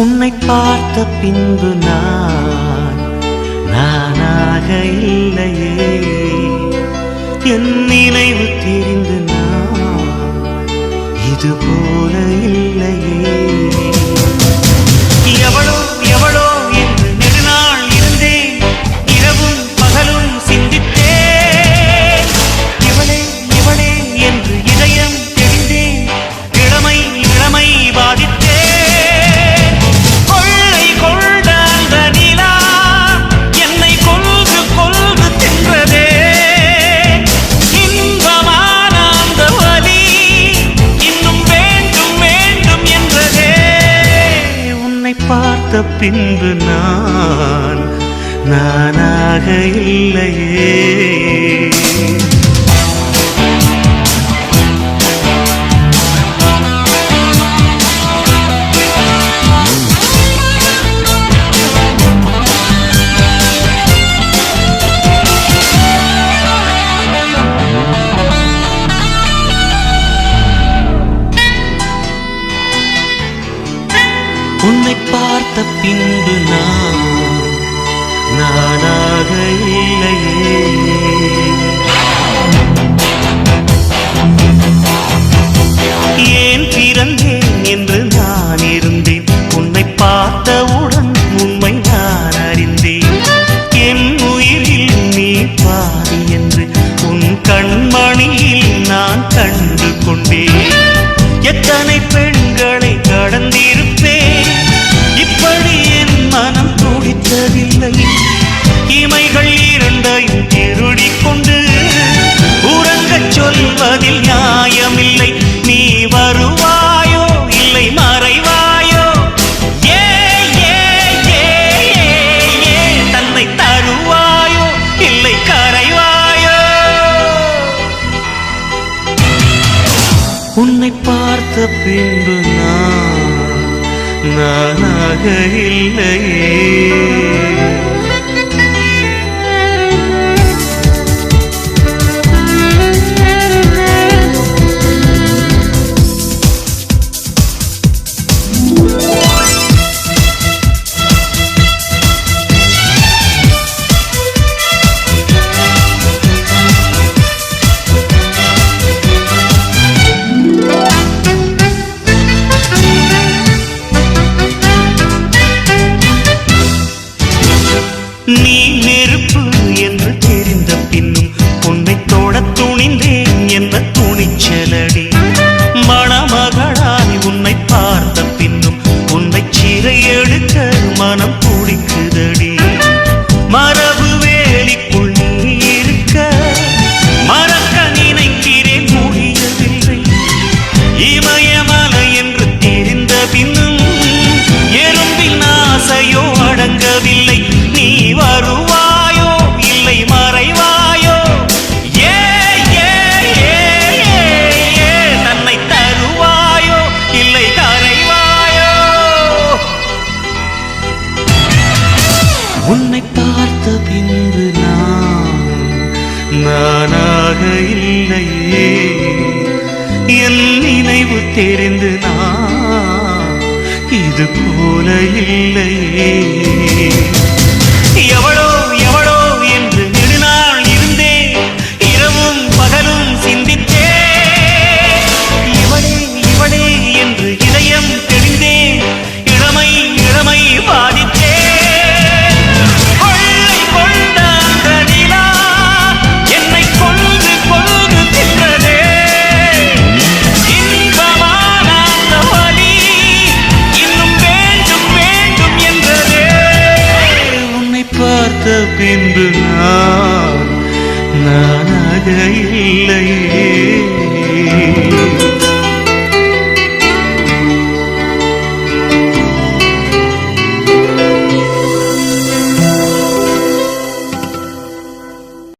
உன்னை பார்த்த பின்பு நானாக இல்லையே, என் நினைவு தெரிந்து இது போல இல்லையே. எவளோ எவளோ என்று நெடுநாள் இருந்தேன், இரவும் பகலும் சிந்தித்தேன். இவளே இவளே என்று இதயம் தெரிந்தேன், இளமை இளமை பாதித்தேன். கொள்ளை கொண்ட அந்த நிலா என்னை கொல்கு கொல்கு தின்றதே. இன்பமான அந்த வலி இன்னும் வேண்டும் வேண்டும் என்றதே. உன்னை பார்த்த பின்பு நானாக இல்லையே. உன்னை பார்த்த பின்பு நானாக இல்லையே. ஏன் பிறந்தேன் என்று நான் இருந்தேன், உன்னை பார்த்தவுடன் உண்மை நான் அறிந்தேன். என் உயிரில் நீ பாதி என்று உன் கண்மணியில் நான் கண்டு கொண்டேன். எத்தனை பெண்களை கடந்திருப்பேன், இப்படி என் மனம் துடித்ததில்லை. இமைகள் இரண்டையும் திருடிக் கொண்டு உறங்கச் சொல்வதில் நியாயமில்லை. நீ வருவாயோ இல்லை மறைவாயோ, ஏ ஏ ஏ ஏ தன்னை தருவாயோ இல்லை கரைவாயோ. உன்னை பார்த்த பின்பு நானாக இல்லையே. நீ நெருப்பு என்று தெரிந்த பின்னும் உன்னை தொட துணிந்தேன் என்ற துணிச்சலடி. மணமகளாய் உன்னை பார்த்த பின்னும் உன்னை சிறை எடுக்க மனம் துடிக்குதடி. மரபு வேலிக்குள் நீ இருக்க மறக்க நினைக்கிறேன், முடியவில்லை. இமயமலை என்று தெரிந்த பின்னும் எறும்பின் ஆசையோ அடங்கவில்லை. நீ வருவாயோ இல்லை மறைவாயோ, ஏ ஏ ஏ ஏ தன்னை தருவாயோ இல்லை கரைவாயோ. உன்னை பார்த்த பின்பு நானாக இல்லையே. என் நினைவு தெரிந்து இது போல இல்லையே.